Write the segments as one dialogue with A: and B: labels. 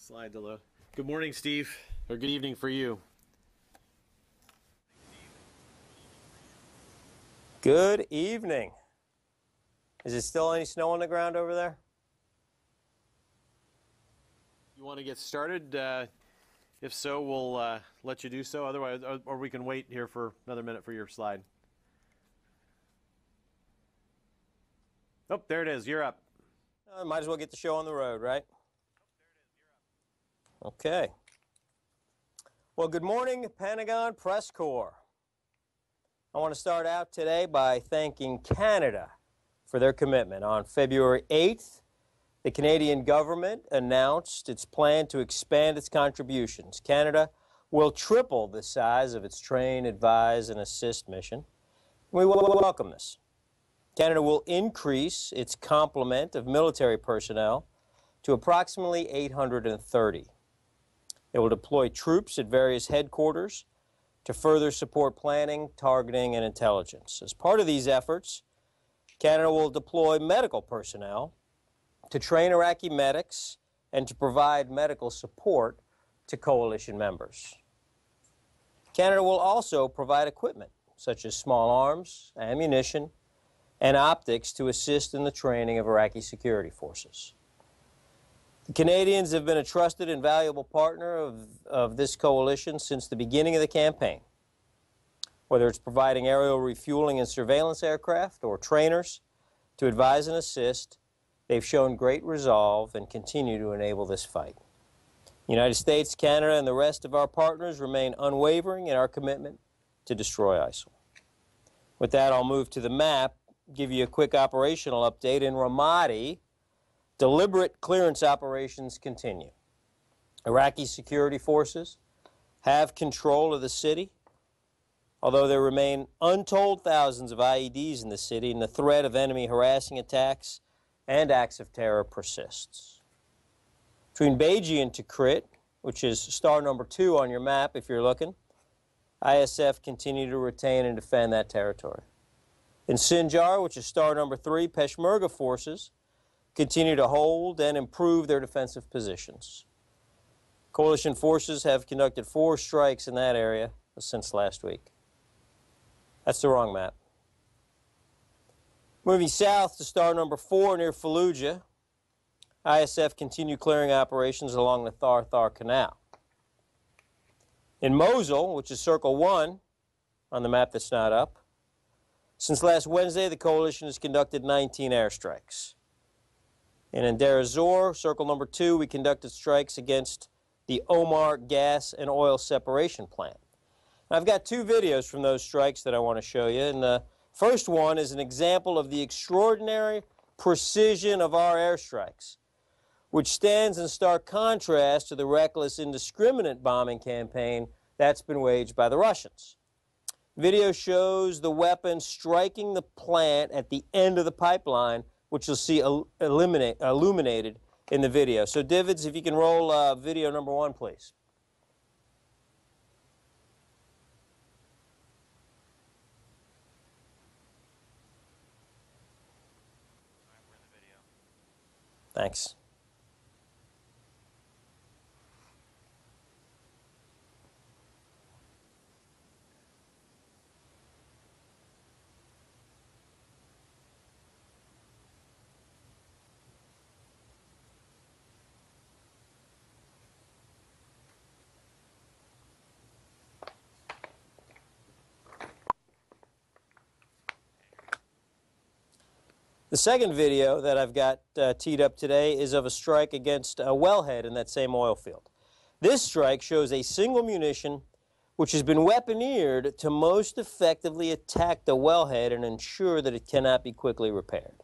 A: Slide to load. Good morning, Steve, or good evening for you.
B: Good evening. Is it still any snow on the ground over there?
A: You want to get started? If so, we'll let you do so. Otherwise, or we can wait here for another minute for your slide. Oh, there it is. You're up.
B: Might as well get the show on the road, right? Okay. Well, good morning, Pentagon Press Corps. I want to start out today by thanking Canada for their commitment. On February 8th, the Canadian government announced its plan to expand its contributions. Canada will triple the size of its train, advise, and assist mission. We welcome this. Canada will increase its complement of military personnel to approximately 830. It will deploy troops at various headquarters to further support planning, targeting, and intelligence. As part of these efforts, Canada will deploy medical personnel to train Iraqi medics and to provide medical support to coalition members. Canada will also provide equipment such as small arms, ammunition, and optics to assist in the training of Iraqi security forces. The Canadians have been a trusted and valuable partner of this coalition since the beginning of the campaign. Whether it's providing aerial refueling and surveillance aircraft or trainers to advise and assist, they've shown great resolve and continue to enable this fight. The United States, Canada, and the rest of our partners remain unwavering in our commitment to destroy ISIL. With that, I'll move to the map, give you a quick operational update. In Ramadi, deliberate clearance operations continue. Iraqi security forces have control of the city, although there remain untold thousands of IEDs in the city and the threat of enemy harassing attacks and acts of terror persists. Between Beji and Tikrit, which is star number 2 on your map if you're looking, ISF continue to retain and defend that territory. In Sinjar, which is star number 3, Peshmerga forces continue to hold and improve their defensive positions. Coalition forces have conducted 4 strikes in that area since last week. That's the wrong map. Moving south to star number 4 near Fallujah, ISF continue clearing operations along the Thar Canal. In Mosul, which is circle 1 on the map that's not up, since last Wednesday, the coalition has conducted 19 airstrikes. In Deir ez-Zor, circle number 2, we conducted strikes against the Omar gas and oil separation plant. I've got 2 videos from those strikes that I want to show you. And the first one is an example of the extraordinary precision of our airstrikes, which stands in stark contrast to the reckless, indiscriminate bombing campaign that's been waged by the Russians. Video shows the weapon striking the plant at the end of the pipeline, which you'll see illuminated in the video. So, Divids, if you can roll video number 1, please. Thanks. The second video that I've got teed up today is of a strike against a wellhead in that same oil field. This strike shows a single munition which has been weaponeered to most effectively attack the wellhead and ensure that it cannot be quickly repaired.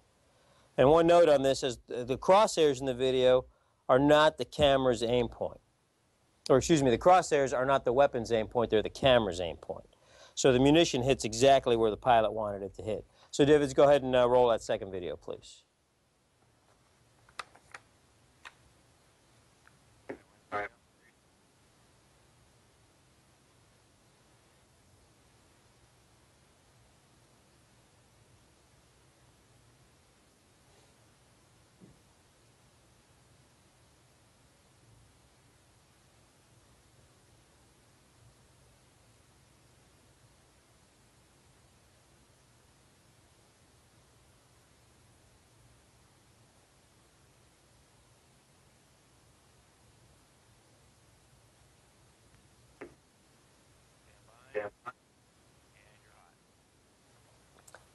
B: And one note on this is the crosshairs in the video are not the camera's aim point. Or excuse me, the crosshairs are not the weapon's aim point, they're the camera's aim point. So the munition hits exactly where the pilot wanted it to hit. So, Davids, go ahead and roll that second video, please.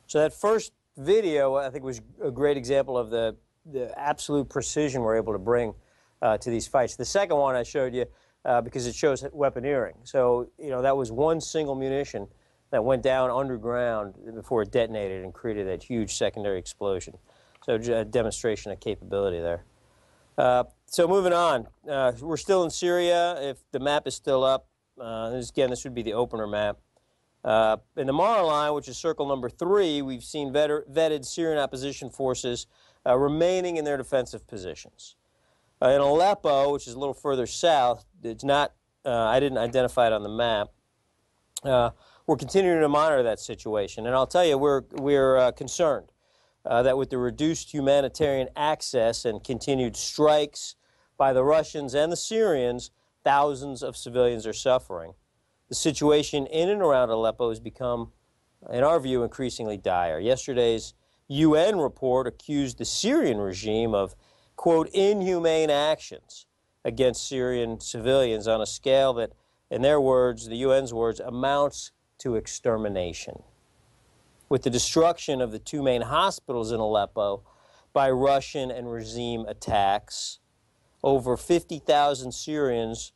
B: So that first video, I think, was a great example of the absolute precision we're able to bring to these fights. The second one I showed you because it shows weaponeering. So, that was one single munition that went down underground before it detonated and created that huge secondary explosion. So a demonstration of capability there. So moving on, we're still in Syria. If the map is still up, again, this would be the opener map. In the Mara line, which is circle number 3, we've seen vetted Syrian opposition forces remaining in their defensive positions. In Aleppo, which is a little further south, it's not, I didn't identify it on the map. We're continuing to monitor that situation, and I'll tell you, we're concerned that with the reduced humanitarian access and continued strikes by the Russians and the Syrians, thousands of civilians are suffering. The situation in and around Aleppo has become, in our view, increasingly dire. Yesterday's UN report accused the Syrian regime of, quote, inhumane actions against Syrian civilians on a scale that, in their words, the UN's words, amounts to extermination. With the destruction of the 2 main hospitals in Aleppo by Russian and regime attacks, over 50,000 Syrians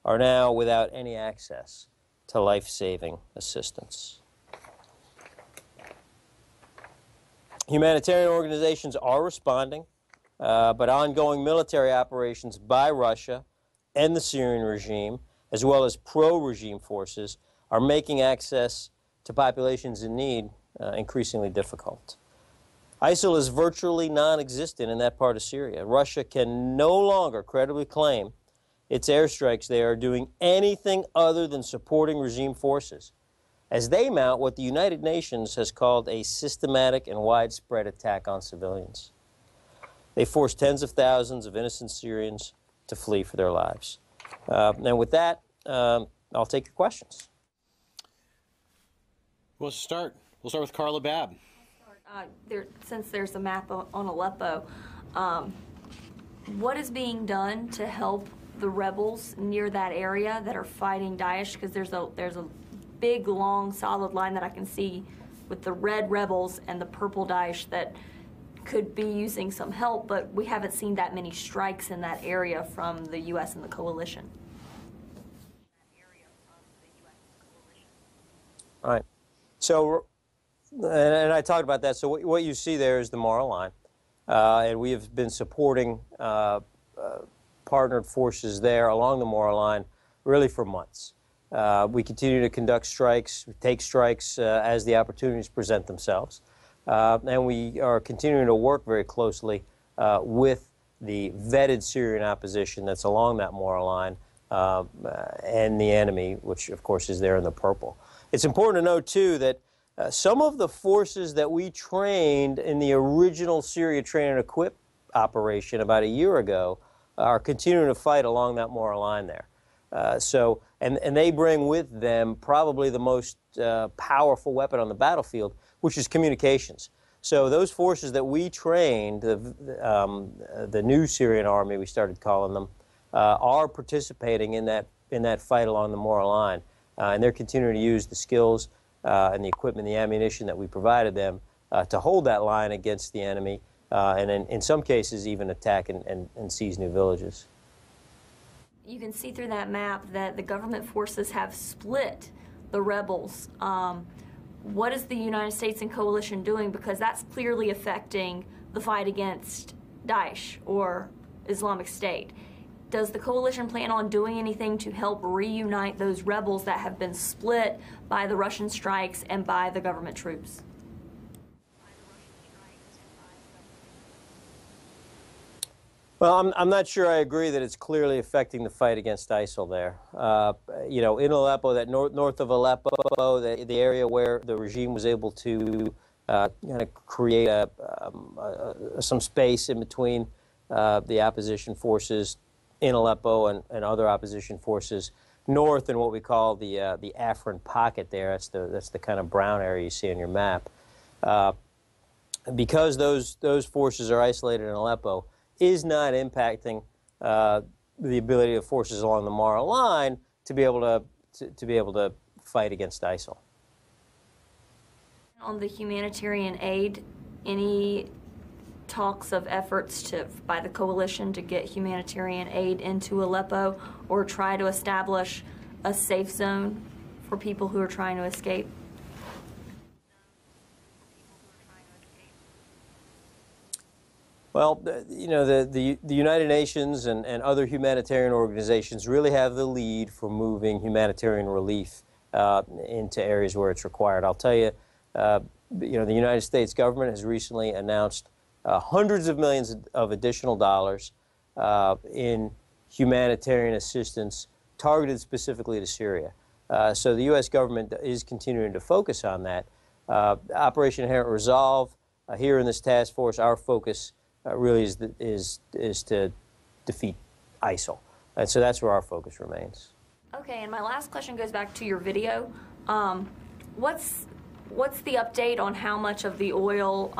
B: are now without any access to life-saving assistance. Humanitarian organizations are responding, but ongoing military operations by Russia and the Syrian regime, as well as pro-regime forces, are making access to populations in need increasingly difficult. ISIL is virtually non-existent in that part of Syria. Russia can no longer credibly claim its airstrikes there are doing anything other than supporting regime forces, as they mount what the United Nations has called a systematic and widespread attack on civilians. They force tens of thousands of innocent Syrians to flee for their lives. And with that, I'll take your questions.
A: We'll start with Carla Babb.
C: Since there's a map on Aleppo, what is being done to help the rebels near that area that are fighting Daesh? Because there's a big, long, solid line that I can see with the red rebels and the purple Daesh that could be using some help, but we haven't seen that many strikes in that area from the U.S. and the coalition.
B: All right. So, and I talked about that. So what you see there is the Mara line, and we have been supporting partnered forces there along the Mara line really for months. We continue to conduct strikes, take strikes as the opportunities present themselves, and we are continuing to work very closely with the vetted Syrian opposition that's along that Mara line and the enemy, which of course is there in the purple. It's important to note too that some of the forces that we trained in the original Syria Train and Equip operation about a year ago are continuing to fight along that Mara line there. And they bring with them probably the most powerful weapon on the battlefield, which is communications. So those forces that we trained, the new Syrian army, we started calling them, are participating in that fight along the Mara line, and they're continuing to use the skills and the equipment, the ammunition that we provided them to hold that line against the enemy, and in some cases even attack and seize new villages.
C: You can see through that map that the government forces have split the rebels. What is the United States and coalition doing? Because that's clearly affecting the fight against Daesh or Islamic State. Does the coalition plan on doing anything to help reunite those rebels that have been split by the Russian strikes and by the government troops?
B: Well, I'm not sure I agree that it's clearly affecting the fight against ISIL there. In Aleppo, that north of Aleppo, the area where the regime was able to kind of create some space in between the opposition forces in Aleppo and other opposition forces north in what we call the Afrin pocket there. That's the kind of brown area you see on your map. Because those forces are isolated in Aleppo, is not impacting the ability of forces along the Mara line to be able to fight against ISIL.
C: On the humanitarian aid, any talks of efforts by the coalition to get humanitarian aid into Aleppo or try to establish a safe zone for people who are trying to escape?
B: Well, you know, the United Nations and other humanitarian organizations really have the lead for moving humanitarian relief into areas where it's required. I'll tell you, you know, the United States government has recently announced hundreds of millions of additional dollars in humanitarian assistance targeted specifically to Syria. So the U.S. government is continuing to focus on that. Operation Inherent Resolve, here in this task force, our focus really is to defeat ISIL. And so that's where our focus remains.
C: Okay, and my last question goes back to your video. What's the update on how much of the oil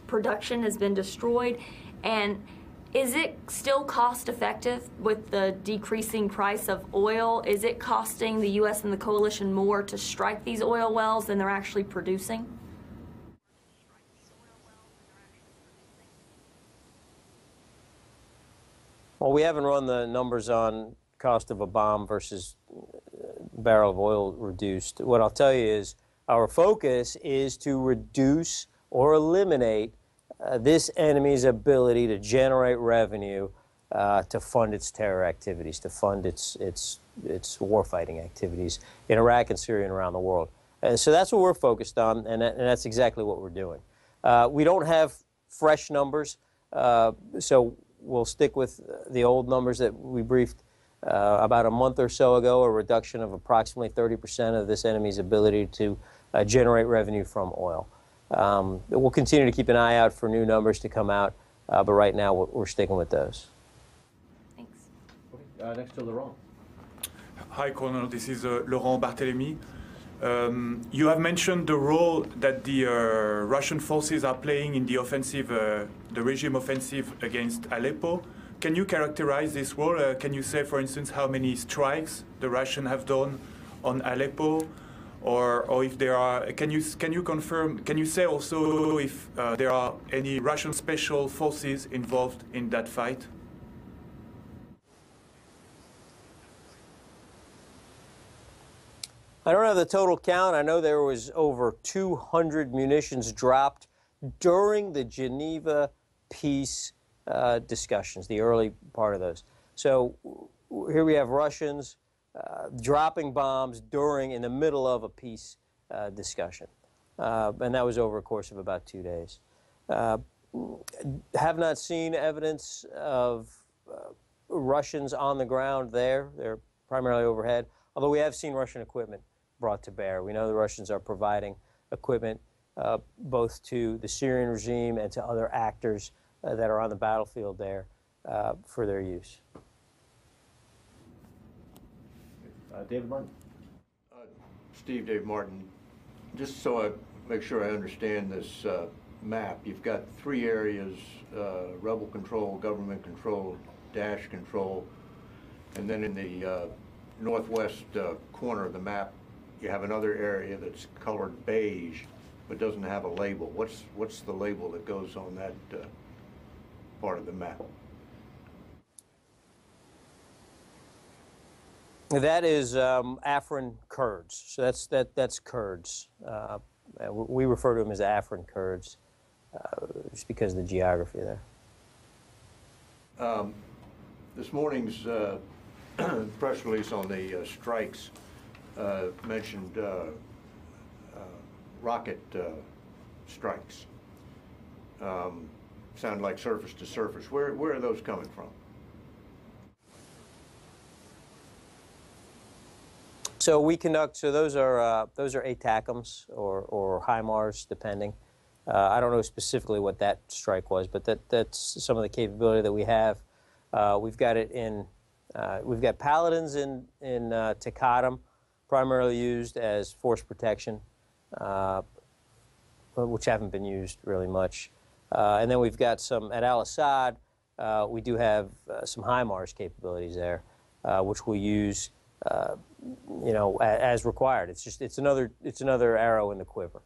C: production has been destroyed? And is it still cost effective with the decreasing price of oil? Is it costing the U.S. and the coalition more to strike these oil wells than they're actually producing?
B: Well, we haven't run the numbers on cost of a bomb versus barrel of oil reduced. What I'll tell you is our focus is to reduce or eliminate this enemy's ability to generate revenue to fund its terror activities, to fund its warfighting activities in Iraq and Syria and around the world. And so that's what we're focused on, and that's exactly what we're doing. We don't have fresh numbers, so we'll stick with the old numbers that we briefed about a month or so ago, a reduction of approximately 30% of this enemy's ability to generate revenue from oil. We'll continue to keep an eye out for new numbers to come out, but right now we're sticking with those.
C: Thanks.
A: Okay, next to Laurent.
D: Hi, Colonel. This is Laurent Barthélemy. You have mentioned the role that the Russian forces are playing in the offensive, the regime offensive against Aleppo. Can you characterize this role? Can you say, for instance, how many strikes the Russians have done on Aleppo, or if there are? Can you confirm? Can you say also if there are any Russian special forces involved in that fight?
B: I don't have the total count. I know there was over 200 munitions dropped during the Geneva peace discussions, the early part of those. So here we have Russians dropping bombs in the middle of a peace discussion. And that was over a course of about 2 days. Have not seen evidence of Russians on the ground there. They're primarily overhead, although we have seen Russian equipment brought to bear. We know the Russians are providing equipment both to the Syrian regime and to other actors that are on the battlefield there for their use.
A: David Martin.
E: Steve, Dave Martin. Just so I make sure I understand this map, you've got 3 areas, rebel control, government control, Daesh control, and then in the northwest corner of the map, you have another area that's colored beige, but doesn't have a label. What's the label that goes on that part of the map?
B: That is Afrin Kurds. So that's Kurds. We refer to them as Afrin Kurds, just because of the geography there.
E: This morning's press release on the strikes mentioned rocket strikes. Sound like surface to surface. Where are those coming from?
B: So we conduct. So those are ATACMS or HIMARS, depending. I don't know specifically what that strike was, but that's some of the capability that we have. We've got it in. We've got Paladins in Taqadum, primarily used as force protection, which haven't been used really much. And then we've got some at Al-Assad. We do have some HIMARS capabilities there, which we use, you know, as required. It's another arrow in the quiver.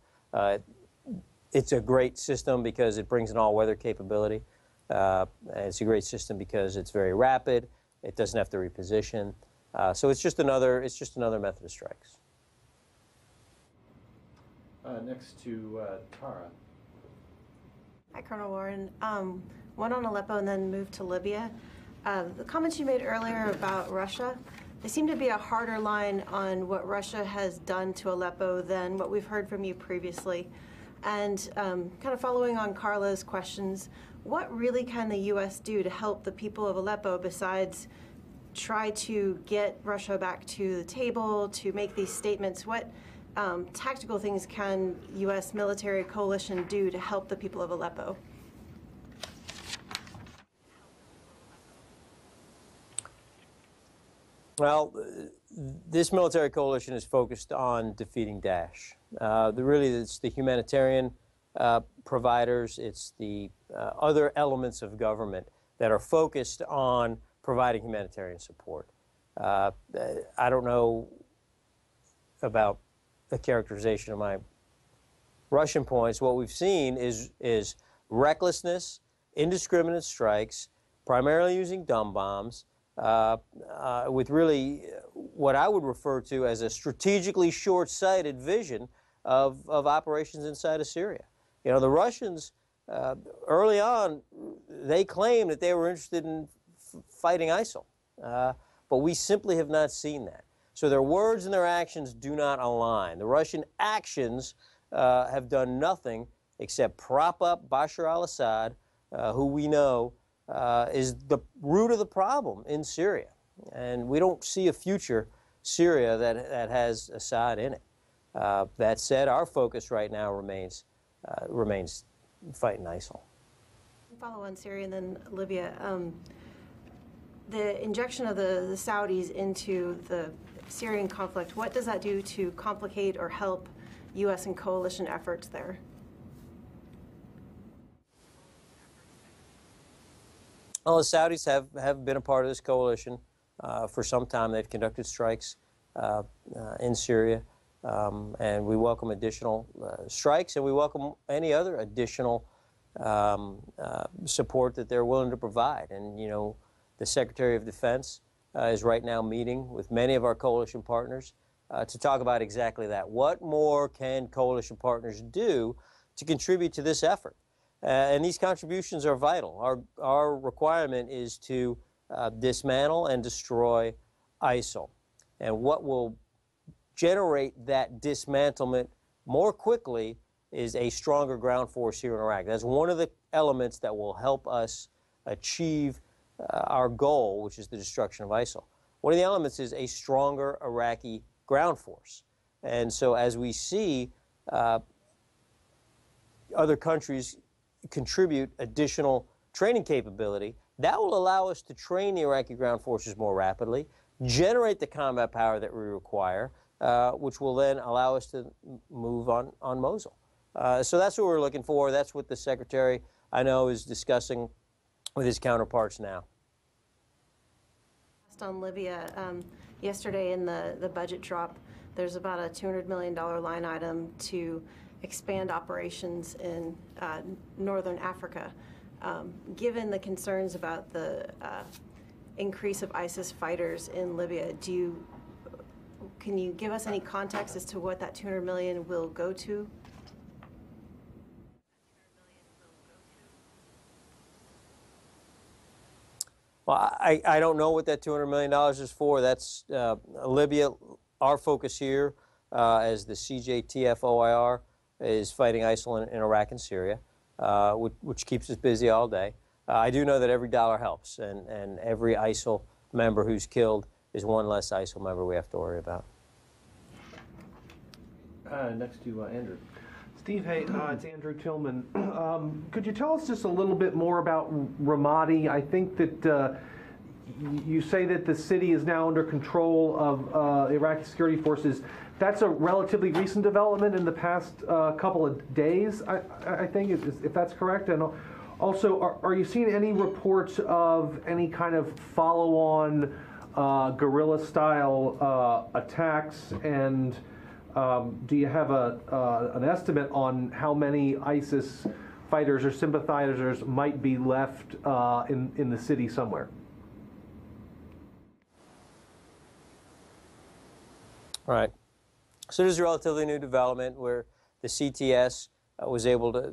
B: It's a great system because it brings an all-weather capability. It's a great system because it's very rapid. It doesn't have to reposition. So it's just another method of strikes.
A: Next to Tara.
F: Hi, Colonel Warren. One on Aleppo and then move to Libya. The comments you made earlier about Russia, they seem to be a harder line on what Russia has done to Aleppo than what we've heard from you previously. And kind of following on Carla's questions, what really can the U.S. do to help the people of Aleppo besides try to get Russia back to the table, to make these statements? What tactical things can U.S. military coalition do to help the people of Aleppo?
B: Well, this military coalition is focused on defeating Daesh. Really, it's the humanitarian providers, it's the other elements of government that are focused on providing humanitarian support. I don't know about the characterization of my Russian points. What we've seen is recklessness, indiscriminate strikes, primarily using dumb bombs, with really what I would refer to as a strategically short-sighted vision of operations inside of Syria. You know, the Russians, early on, they claimed that they were interested in fighting ISIL, but we simply have not seen that. So their words and their actions do not align. The Russian actions have done nothing except prop up Bashar al-Assad, who we know is the root of the problem in Syria. And we don't see a future Syria that has Assad in it. That said, our focus right now remains fighting ISIL.
F: Follow on Syria and then Libya. The injection of the Saudis into the Syrian conflict, what does that do to complicate or help U.S. and coalition efforts there?
B: Well, the Saudis have been a part of this coalition for some time. They've conducted strikes in Syria, and we welcome additional strikes, and we welcome any other additional support that they're willing to provide. And, you know, the Secretary of Defense is right now meeting with many of our coalition partners to talk about exactly that. What more can coalition partners do to contribute to this effort? And these contributions are vital. Our requirement is to dismantle and destroy ISIL. And what will generate that dismantlement more quickly is a stronger ground force here in Iraq. That's one of the elements that will help us achieve our goal, which is the destruction of ISIL. One of the elements is a stronger Iraqi ground force. And so as we see other countries contribute additional training capability, that will allow us to train the Iraqi ground forces more rapidly, generate the combat power that we require, which will then allow us to move on Mosul. So that's what we're looking for. That's what the Secretary, I know, is discussing with his counterparts now.
F: On Libya, yesterday in the budget drop, there's about a $200 million line item to expand operations in northern Africa. Given the concerns about the increase of ISIS fighters in Libya, can you give us any context as to what that $200 million will go to?
B: Well, I don't know what that $200 million is for. That's Libya. Our focus here as the CJTF-OIR is fighting ISIL in Iraq and Syria, which keeps us busy all day. I do know that every dollar helps, and every ISIL member who's killed is one less ISIL member we have to worry about.
A: Next to Andrew.
G: Steve, hey, it's Andrew Tillman. Could you tell us just a little bit more about Ramadi? I think that you say that the city is now under control of Iraqi security forces. That's a relatively recent development in the past couple of days, I think, if that's correct. And also, are you seeing any reports of any kind of follow-on guerrilla-style attacks and do you have an estimate on how many ISIS fighters or sympathizers might be left in the city somewhere?
B: Right. So this is a relatively new development where the CTS was able to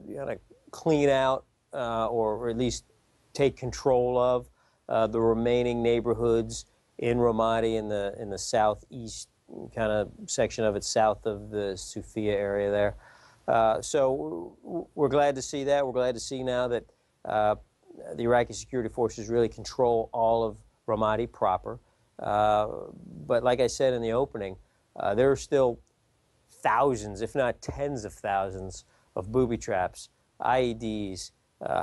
B: clean out or at least take control of the remaining neighborhoods in Ramadi in the southeast kind of section of it, south of the Sufia area there. So we're glad to see that. We're glad to see now that the Iraqi security forces really control all of Ramadi proper. But like I said in the opening, there are still thousands, if not tens of thousands, of booby traps, IEDs,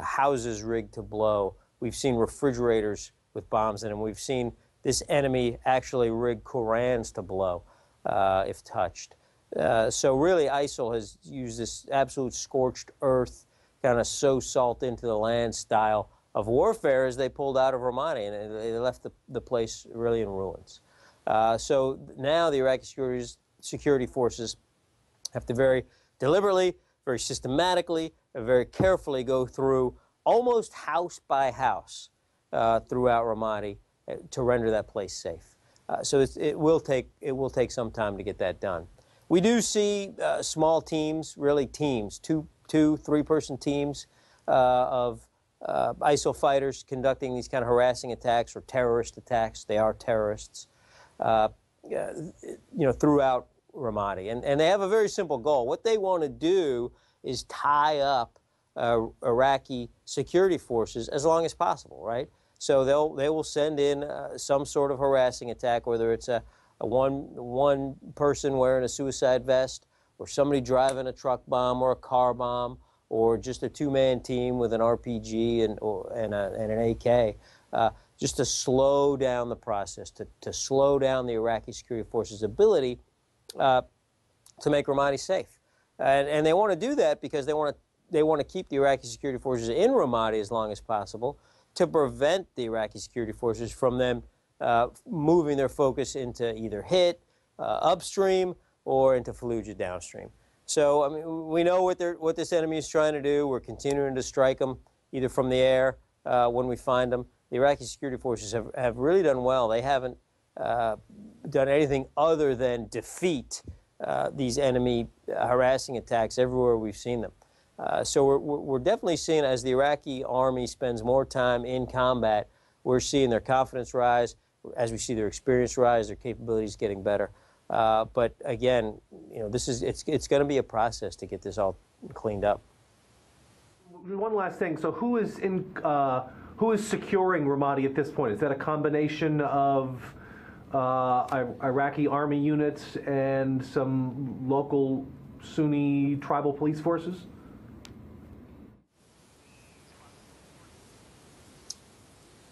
B: houses rigged to blow. We've seen refrigerators with bombs in them. We've seen this enemy actually rig Korans to blow if touched. So really ISIL has used this absolute scorched earth, kind of sow salt into the land style of warfare as they pulled out of Ramadi, and they left the place really in ruins. So now the Iraqi security forces have to very deliberately, very systematically, and very carefully go through almost house by house throughout Ramadi to render that place safe. So it will take some time to get that done. We do see small teams, really teams, two, 3-person teams of ISIL fighters conducting these kind of harassing attacks or terrorist attacks. They are terrorists, throughout Ramadi, and they have a very simple goal. What they want to do is tie up Iraqi security forces as long as possible, right? So they will send in some sort of harassing attack, whether it's a one person wearing a suicide vest, or somebody driving a truck bomb or a car bomb, or just a 2-man team with an RPG and an AK, just to slow down the process, to slow down the Iraqi security forces' ability to make Ramadi safe. And they want to do that because they want to keep the Iraqi security forces in Ramadi as long as possible, to prevent the Iraqi security forces from them moving their focus into either Hit upstream or into Fallujah downstream. So I mean, we know what this enemy is trying to do. We're continuing to strike them either from the air when we find them. The Iraqi security forces have really done well. They haven't done anything other than defeat these enemy harassing attacks everywhere we've seen them. So we're definitely seeing, as the Iraqi army spends more time in combat, we're seeing their confidence rise, as we see their experience rise, their capabilities getting better. But again, it's going to be a process to get this all cleaned up.
G: One last thing. So who is securing Ramadi at this point? Is that a combination of Iraqi army units and some local Sunni tribal police forces?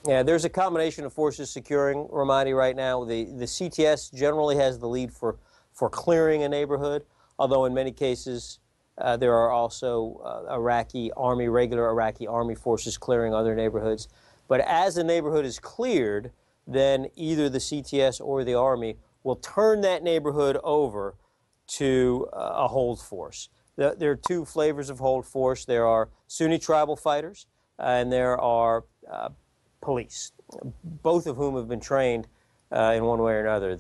B: Yeah, there's a combination of forces securing Ramadi right now. The CTS generally has the lead for clearing a neighborhood, although in many cases there are also regular Iraqi army forces clearing other neighborhoods. But as a neighborhood is cleared, then either the CTS or the army will turn that neighborhood over to a hold force. There are two flavors of hold force. There are Sunni tribal fighters, and there are police, both of whom have been trained in one way or another.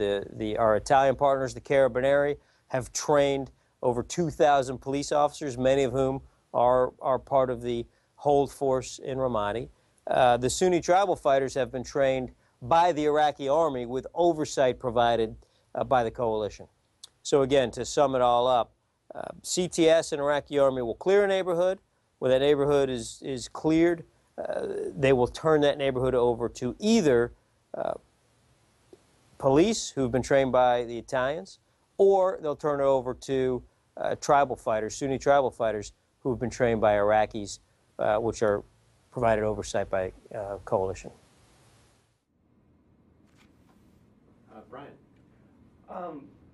B: Our Italian partners, the Carabinieri, have trained over 2,000 police officers, many of whom are part of the hold force in Ramadi. The Sunni tribal fighters have been trained by the Iraqi army with oversight provided by the coalition. So again, to sum it all up, CTS and Iraqi army will clear a neighborhood. When that neighborhood is cleared, they will turn that neighborhood over to either police who've been trained by the Italians, or they'll turn it over to tribal fighters, Sunni tribal fighters, who've been trained by Iraqis, which are provided oversight by coalition.
A: Brian.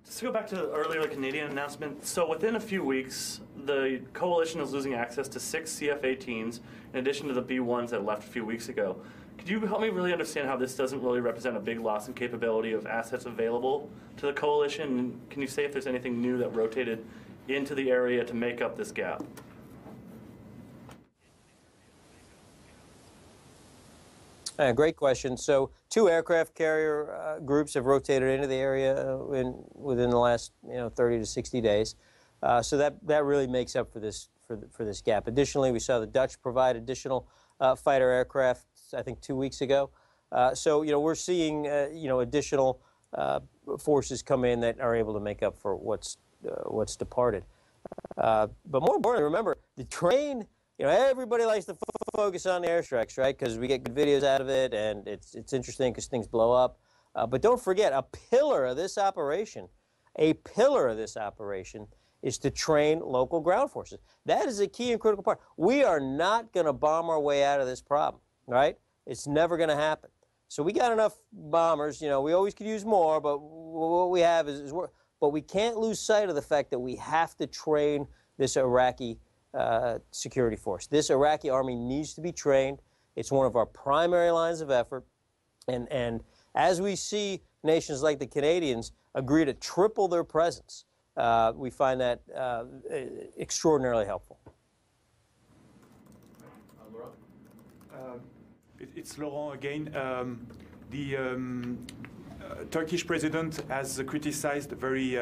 H: Just to go back to the earlier Canadian announcement, so within a few weeks, the coalition is losing access to 6 CF-18s in addition to the B-1s that left a few weeks ago. Can Could you help me really understand how this doesn't really represent a big loss in capability of assets available to the coalition? And can you say if there's anything new that rotated into the area to make up this gap?
B: Great question. So 2 aircraft carrier groups have rotated into the area within the last 30 to 60 days. So that really makes up for this gap. Additionally, we saw the Dutch provide additional fighter aircraft, I think 2 weeks ago. So we're seeing additional forces come in that are able to make up for what's departed. But more importantly, remember the train. Everybody likes to focus on the airstrikes, right? Because we get good videos out of it, and it's interesting because things blow up. But don't forget, a pillar of this operation is to train local ground forces. That is a key and critical part. We are not going to bomb our way out of this problem, right? It's never going to happen. So we got enough bombers. We always could use more, but what we have is work. But we can't lose sight of the fact that we have to train this Iraqi security force. This Iraqi army needs to be trained. It's one of our primary lines of effort. And as we see nations like the Canadians agree to triple their presence, we find that extraordinarily helpful.
D: It's Laurent again. The Turkish president has criticized very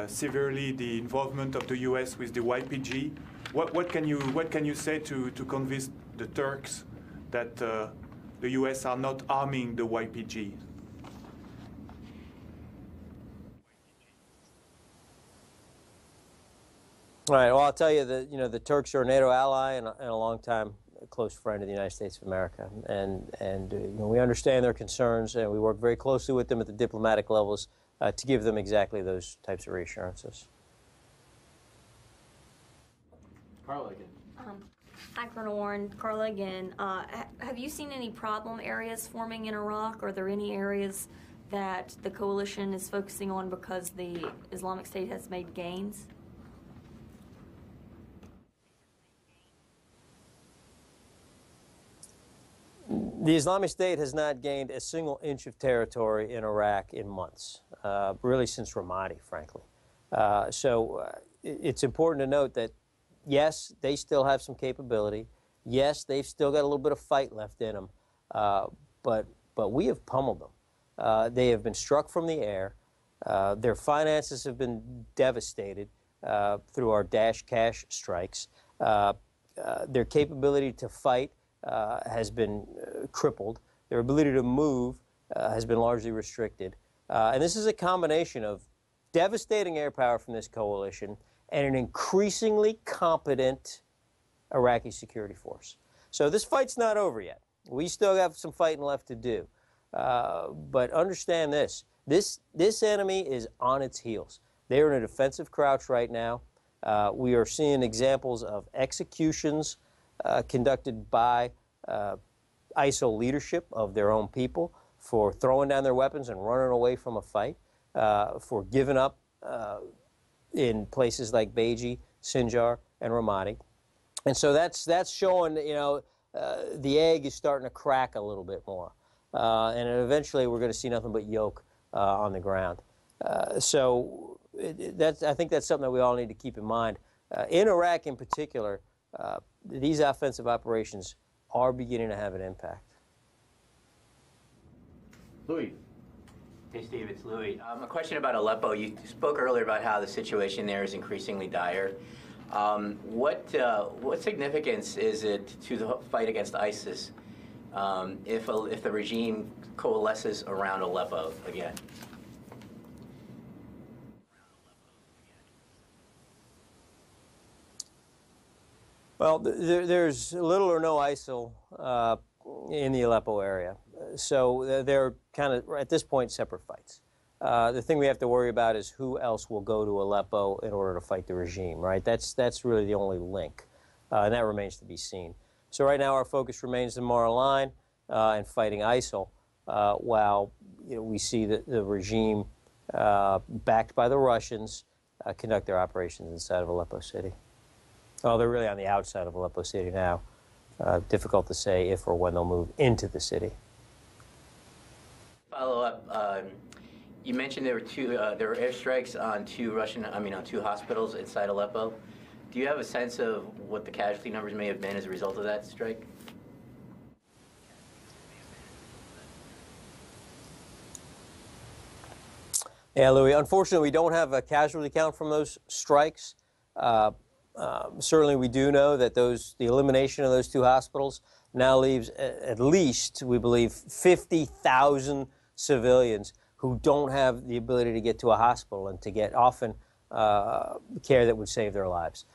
D: severely the involvement of the U.S. with the YPG. What can you say to convince the Turks that the U.S. are not arming the YPG?
B: All right. Well, I'll tell you that the Turks are a NATO ally and a long-time close friend of the United States of America, and we understand their concerns, and we work very closely with them at the diplomatic levels to give them exactly those types of reassurances.
A: Carla again.
C: Hi, Colonel Warren. Carla again. Have you seen any problem areas forming in Iraq? Are there any areas that the coalition is focusing on because the Islamic State has made gains?
B: The Islamic State has not gained a single inch of territory in Iraq in months, really since Ramadi, frankly. So it's important to note that, yes, they still have some capability. Yes, they've still got a little bit of fight left in them, but we have pummeled them. They have been struck from the air. Their finances have been devastated through our dash cash strikes. Their capability to fight has been crippled. Their ability to move has been largely restricted. And this is a combination of devastating air power from this coalition and an increasingly competent Iraqi security force. So this fight's not over yet. We still have some fighting left to do. But understand this. This enemy is on its heels. They are in a defensive crouch right now. We are seeing examples of executions conducted by ISIL leadership of their own people for throwing down their weapons and running away from a fight, for giving up in places like Beji, Sinjar, and Ramadi. And so that's showing, the egg is starting to crack a little bit more. And eventually we're going to see nothing but yolk on the ground. So I think that's something that we all need to keep in mind. In Iraq in particular, these offensive operations are beginning to have an impact.
A: Louis.
I: Hey, Steve, it's Louis. A question about Aleppo. You spoke earlier about how the situation there is increasingly dire. What significance is it to the fight against ISIS if the regime coalesces around Aleppo again?
B: Well, there's little or no ISIL in the Aleppo area. So they're kind of, at this point, separate fights. The thing we have to worry about is who else will go to Aleppo in order to fight the regime, right? That's really the only link, and that remains to be seen. So right now our focus remains in Mar-a-Lago and fighting ISIL, while we see the regime, backed by the Russians, conduct their operations inside of Aleppo City. Well, they're really on the outside of Aleppo City now. Difficult to say if or when they'll move into the city.
I: follow up. You mentioned there were airstrikes on two hospitals inside Aleppo. Do you have a sense of what the casualty numbers may have been as a result of that strike?
B: Yeah, Louis, unfortunately, we don't have a casualty count from those strikes. Certainly, we do know that the elimination of those two hospitals now leaves at least, we believe, 50,000 civilians who don't have the ability to get to a hospital and to get often care that would save their lives.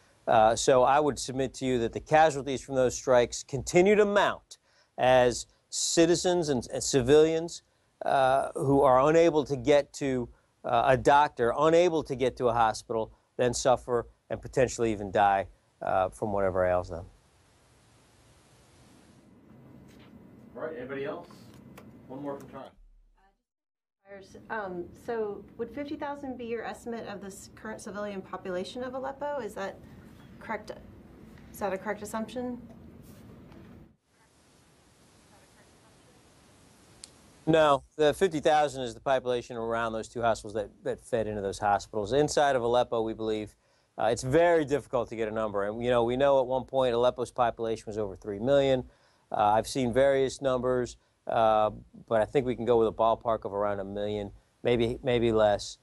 B: So I would submit to you that the casualties from those strikes continue to mount as citizens and civilians who are unable to get to a doctor, unable to get to a hospital, then suffer and potentially even die from whatever ails them.
A: All right, anybody else? One more from Tara.
F: So would 50,000 be your estimate of the current civilian population of Aleppo? Is that correct? Is that a correct assumption?
B: No, the 50,000 is the population around those two hospitals that fed into those hospitals. Inside of Aleppo, we believe it's very difficult to get a number. And, you know, we know at one point Aleppo's population was over 3 million. I've seen various numbers, but I think we can go with a ballpark of around 1 million, maybe less,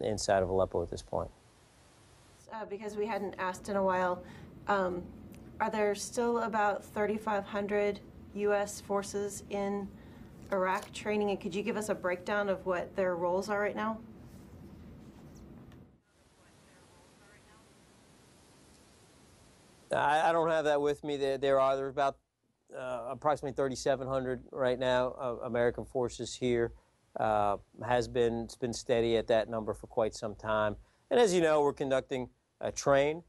B: inside of Aleppo at this point.
F: Because we hadn't asked in a while, are there still about 3,500 U.S. forces in Iraq training, and could you give us a breakdown of what their roles are right now?
B: I don't have that with me. There's about approximately 3,700 right now American forces here. It's been steady at that number for quite some time. And as you know, we're conducting train,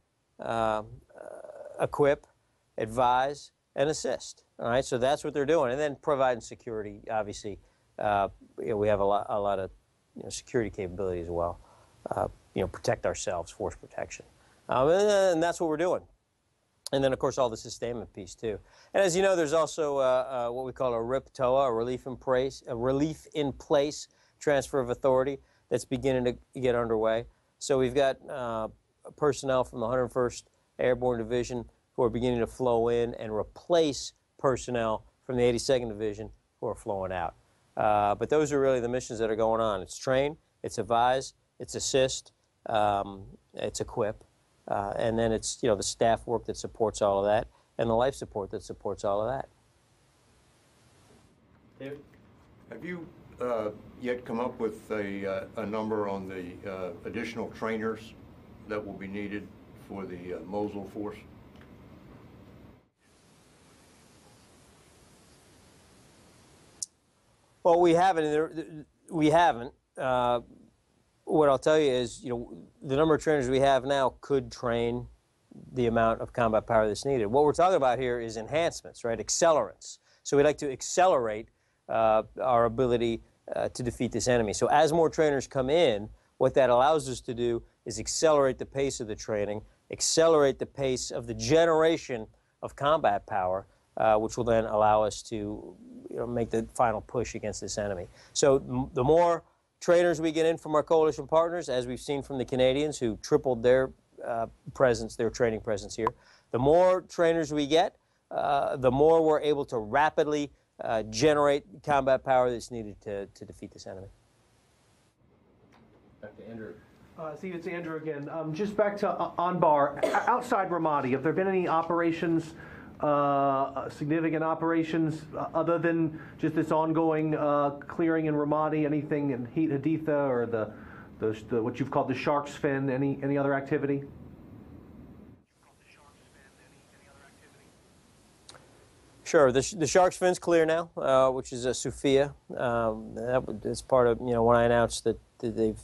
B: equip, advise, and assist. All right, so that's what they're doing, and then providing security. Obviously, we have a lot of security capability as well. Protect ourselves, force protection, and that's what we're doing. And then, of course, all the sustainment piece too. And as you know, there's also what we call a RIP-TOA, a relief in place transfer of authority that's beginning to get underway. So we've got personnel from the 101st Airborne Division who are beginning to flow in and replace personnel from the 82nd Division who are flowing out. But those are really the missions that are going on. It's train, it's advise, it's assist, it's equip, and then it's the staff work that supports all of that, and the life support that supports all of that.
A: David?
E: Have you yet come up with a number on the additional trainers that will be needed for the Mosul force?
B: Well, we haven't. What I'll tell you is, the number of trainers we have now could train the amount of combat power that's needed. What we're talking about here is enhancements, right? Accelerants. So we'd like to accelerate our ability to defeat this enemy. So as more trainers come in, what that allows us to do is accelerate the pace of the training, accelerate the pace of the generation of combat power, which will then allow us to make the final push against this enemy. So the more trainers we get in from our coalition partners, as we've seen from the Canadians who tripled their their training presence here, the more trainers we get, the more we're able to rapidly generate combat power that's needed to defeat this enemy.
A: Back to Andrew.
G: Steve, it's Andrew again. Just back to Anbar. Outside Ramadi, have there been any operations, significant operations, other than just this ongoing clearing in Ramadi? Anything in Haditha or the what you've called the shark's fin? Any other activity?
B: Sure. The shark's fin's clear now, which is a Sofia. That's part of when I announced that they've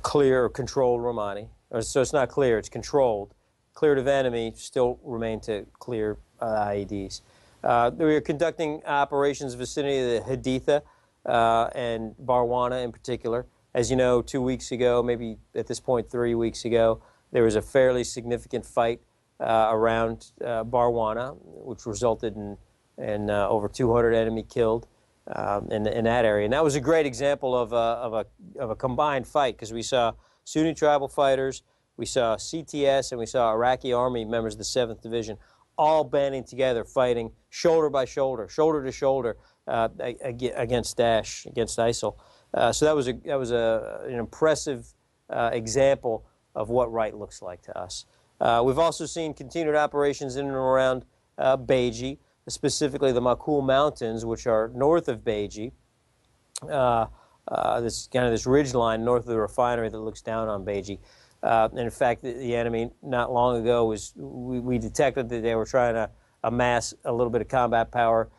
B: clear or control Ramadi. So it's not clear; it's controlled. Cleared of enemy, still remain to clear IEDs. We are conducting operations in the vicinity of the Haditha and Barwana in particular. As you know, 2 weeks ago, maybe at this point 3 weeks ago, there was a fairly significant fight around Barwana, which resulted in over 200 enemy killed. in that area. And that was a great example of a combined fight, because we saw Sunni tribal fighters, we saw CTS, and we saw Iraqi Army members of the 7th Division all banding together, fighting shoulder by shoulder, shoulder to shoulder against Daesh, against ISIL. So that was an impressive example of what right looks like to us. We've also seen continued operations in and around Beiji, specifically the Makul Mountains, which are north of Beiji. This ridge line north of the refinery that looks down on Beiji. And in fact, the enemy not long ago we detected that they were trying to amass a little bit of combat power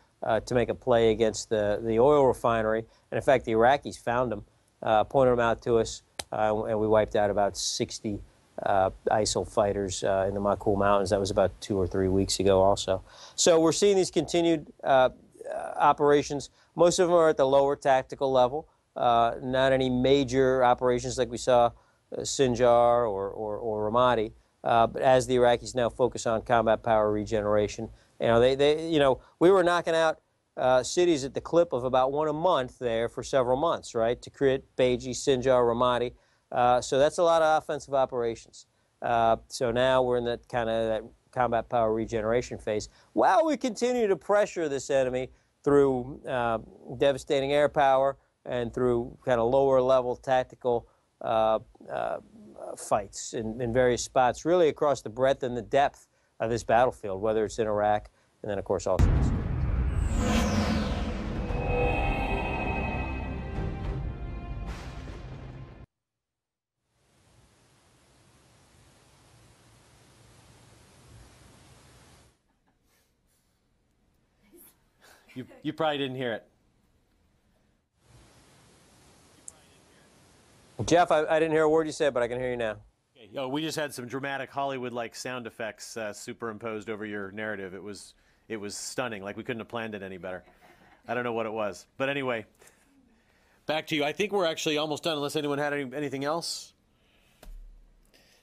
B: to make a play against the oil refinery. And in fact, the Iraqis found them, pointed them out to us, and we wiped out about 60 ISIL fighters in the Makul Mountains. That was about 2 or 3 weeks ago also. So we're seeing these continued operations. Most of them are at the lower tactical level, not any major operations like we saw Sinjar or Ramadi. But as the Iraqis now focus on combat power regeneration, we were knocking out cities at the clip of about 1 a month there for several months, right? Tikrit, Beiji, Sinjar, Ramadi. So that's a lot of offensive operations. So now we're in that combat power regeneration phase, while we continue to pressure this enemy through devastating air power and through kind of lower level tactical fights in various spots, really across the breadth and the depth of this battlefield, whether it's in Iraq and then, of course, also in Syria.
A: You probably didn't hear it.
B: Jeff, I didn't hear a word you said, but I can hear you now.
A: Okay. Oh, we just had some dramatic Hollywood-like sound effects superimposed over your narrative. It was stunning. Like we couldn't have planned it any better. I don't know what it was, but anyway, back to you. I think we're actually almost done, unless anyone had anything else.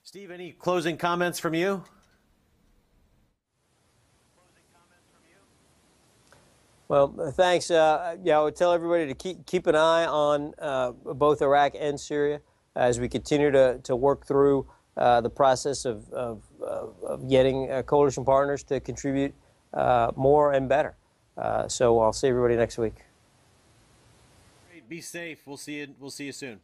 A: Steve, any closing comments from you?
B: Well, thanks. I would tell everybody to keep an eye on both Iraq and Syria as we continue to work through the process of getting coalition partners to contribute more and better. So I'll see everybody next week.
A: Great. Be safe. We'll see you soon.